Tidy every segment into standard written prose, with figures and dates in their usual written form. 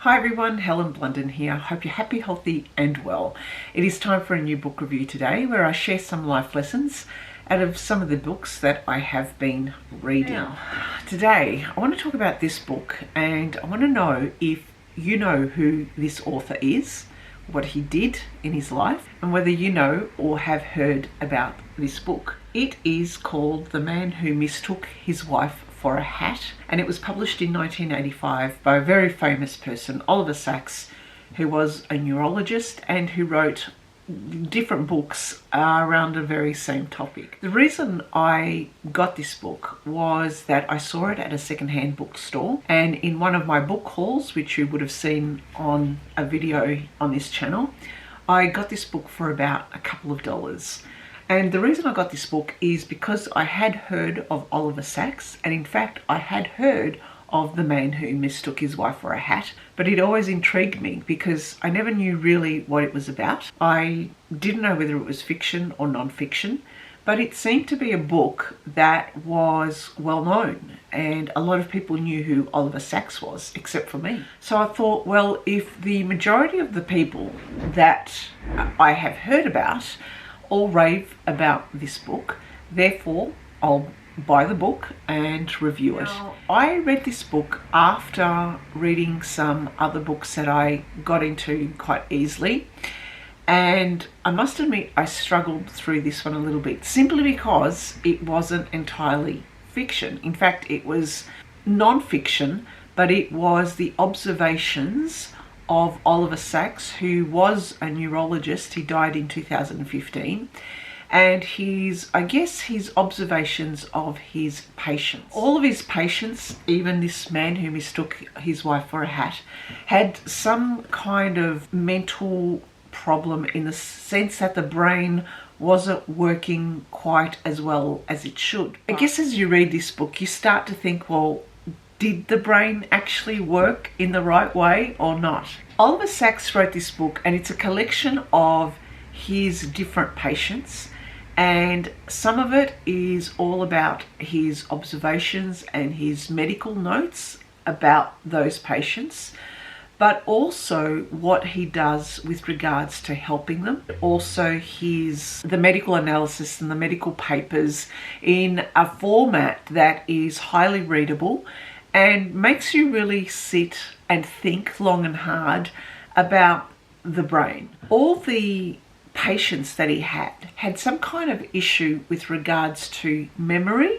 Hi everyone, Helen Blunden here. Hope you're happy, healthy and well. It is time for a new book review today where I share some life lessons out of some of the books that I have been reading. Today I want to talk about this book and I want to know if you know who this author is, what he did in his life, and whether you know or have heard about this book. It is called The Man Who Mistook His Wife for a Hat, and it was published in 1985 by a very famous person, Oliver Sacks, who was a neurologist and who wrote different books around the very same topic. The reason I got this book was that I saw it at a secondhand bookstore, and in one of my book hauls, which you would have seen on a video on this channel, I got this book for about a couple of dollars. And the reason I got this book is because I had heard of Oliver Sacks, and in fact I had heard of The Man Who Mistook His Wife for a Hat, but it always intrigued me because I never knew really what it was about. I didn't know whether it was fiction or non-fiction, but it seemed to be a book that was well known and a lot of people knew who Oliver Sacks was, except for me. So I thought, well, if the majority of the people that I have heard about all rave about this book, therefore I'll buy the book and review it. Now, I read this book after reading some other books that I got into quite easily, and I must admit I struggled through this one a little bit, simply because it wasn't entirely fiction. In fact, it was non-fiction, but it was the observations of Oliver Sacks, who was a neurologist. He died in 2015, and his observations of his patients. All of his patients, even this man who mistook his wife for a hat, had some kind of mental problem, in the sense that the brain wasn't working quite as well as it should. I guess as you read this book, you start to think, well, did the brain actually work in the right way or not? Oliver Sacks wrote this book, and it's a collection of his different patients, and some of it is all about his observations and his medical notes about those patients, but also what he does with regards to helping them. Also the medical analysis and the medical papers in a format that is highly readable and makes you really sit and think long and hard about the brain. All the patients that he had some kind of issue with regards to memory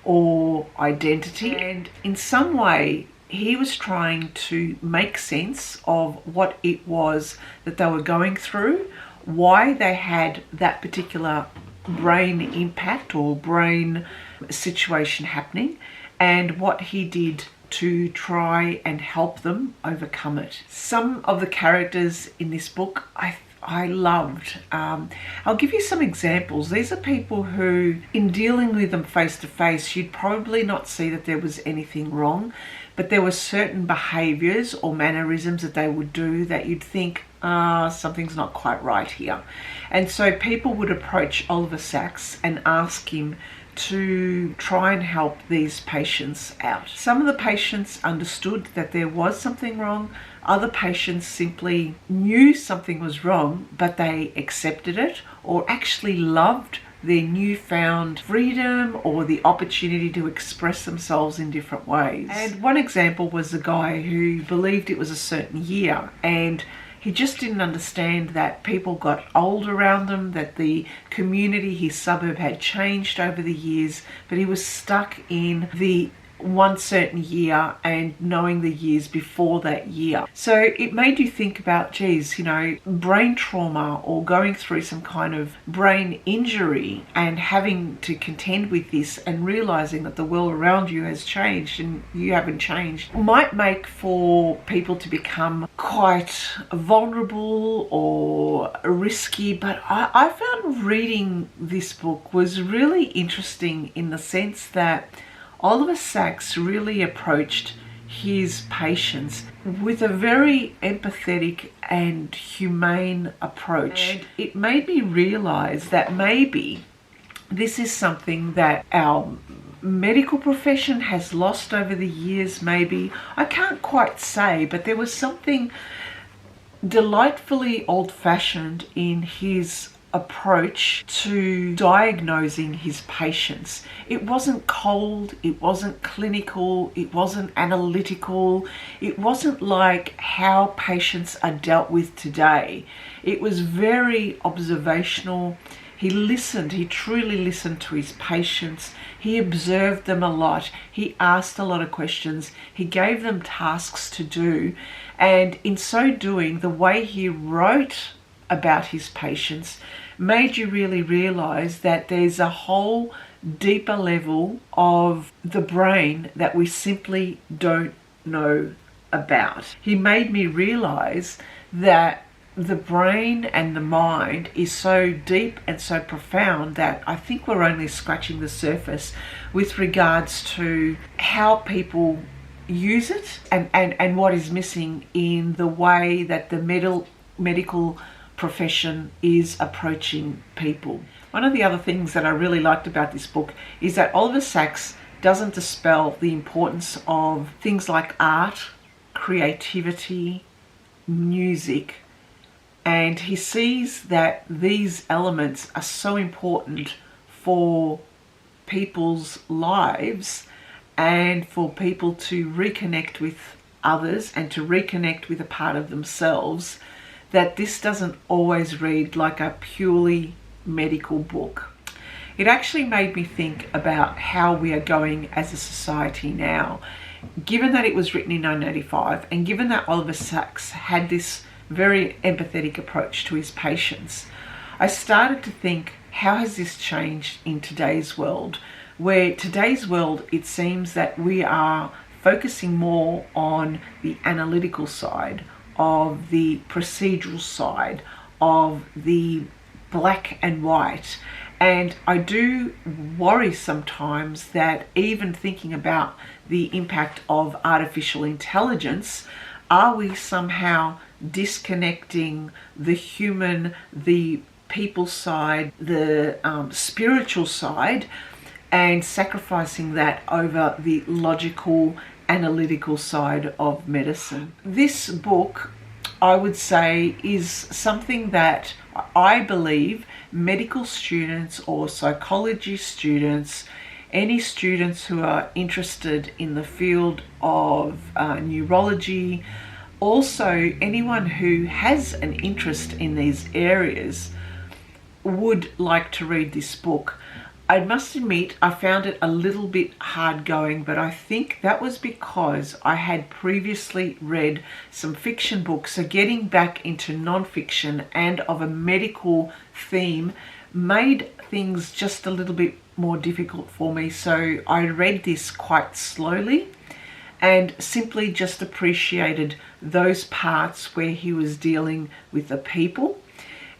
or identity, and in some way he was trying to make sense of what it was that they were going through, why they had that particular brain impact or brain situation happening, and what he did to try and help them overcome it. Some of the characters in this book I loved. I'll give you some examples. These are people who, in dealing with them face to face, you'd probably not see that there was anything wrong, but there were certain behaviours or mannerisms that they would do that you'd think, something's not quite right here. And so people would approach Oliver Sacks and ask him to try and help these patients out. Some of the patients understood that there was something wrong. Other patients simply knew something was wrong, but they accepted it or actually loved their newfound freedom or the opportunity to express themselves in different ways. And one example was a guy who believed it was a certain year, and he just didn't understand that people got old around them, that the community, his suburb, had changed over the years, but he was stuck in the one certain year and knowing the years before that year. So it made you think about, geez, you know, brain trauma or going through some kind of brain injury and having to contend with this and realizing that the world around you has changed and you haven't changed might make for people to become quite vulnerable or risky. But I found reading this book was really interesting in the sense that Oliver Sacks really approached his patients with a very empathetic and humane approach. And it made me realize that maybe this is something that our medical profession has lost over the years, maybe. I can't quite say, but there was something delightfully old-fashioned in his approach to diagnosing his patients. It wasn't cold, it wasn't clinical, it wasn't analytical, it wasn't like how patients are dealt with today. It was very observational. He listened, he truly listened to his patients. He observed them a lot. He asked a lot of questions. He gave them tasks to do. And in so doing, the way he wrote about his patients made you really realize that there's a whole deeper level of the brain that we simply don't know about. He made me realize that the brain and the mind is so deep and so profound that I think we're only scratching the surface with regards to how people use it and what is missing in the way that the medical profession is approaching people. One of the other things that I really liked about this book is that Oliver Sacks doesn't dispel the importance of things like art, creativity, music, and he sees that these elements are so important for people's lives and for people to reconnect with others and to reconnect with a part of themselves, that this doesn't always read like a purely medical book. It actually made me think about how we are going as a society now. Given that it was written in 1985 and given that Oliver Sacks had this very empathetic approach to his patients, I started to think, how has this changed in today's world? Where today's world, it seems that we are focusing more on the analytical side, of the procedural side, of the black and white. And I do worry sometimes that even thinking about the impact of artificial intelligence, are we somehow disconnecting the human, the people side, the spiritual side, and sacrificing that over the logical, analytical side of medicine? This book, I would say, is something that I believe medical students or psychology students, any students who are interested in the field of neurology, also anyone who has an interest in these areas, would like to read this book. I must admit, I found it a little bit hard going, but I think that was because I had previously read some fiction books. So getting back into non-fiction and of a medical theme made things just a little bit more difficult for me. So I read this quite slowly and simply just appreciated those parts where he was dealing with the people,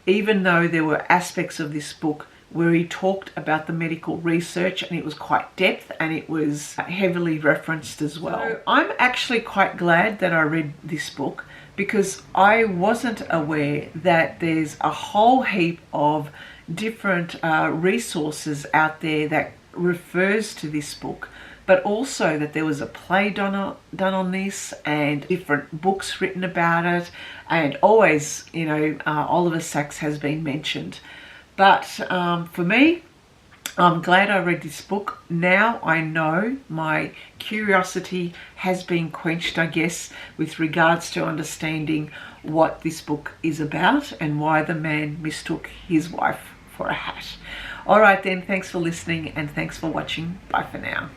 even though there were aspects of this book where he talked about the medical research and it was quite depth and it was heavily referenced as well. So I'm actually quite glad that I read this book, because I wasn't aware that there's a whole heap of different resources out there that refers to this book, but also that there was a play done on this and different books written about it, and always, you know, Oliver Sacks has been mentioned. But for me, I'm glad I read this book. Now I know my curiosity has been quenched, I guess, with regards to understanding what this book is about and why the man mistook his wife for a hat. All right then, thanks for listening and thanks for watching. Bye for now.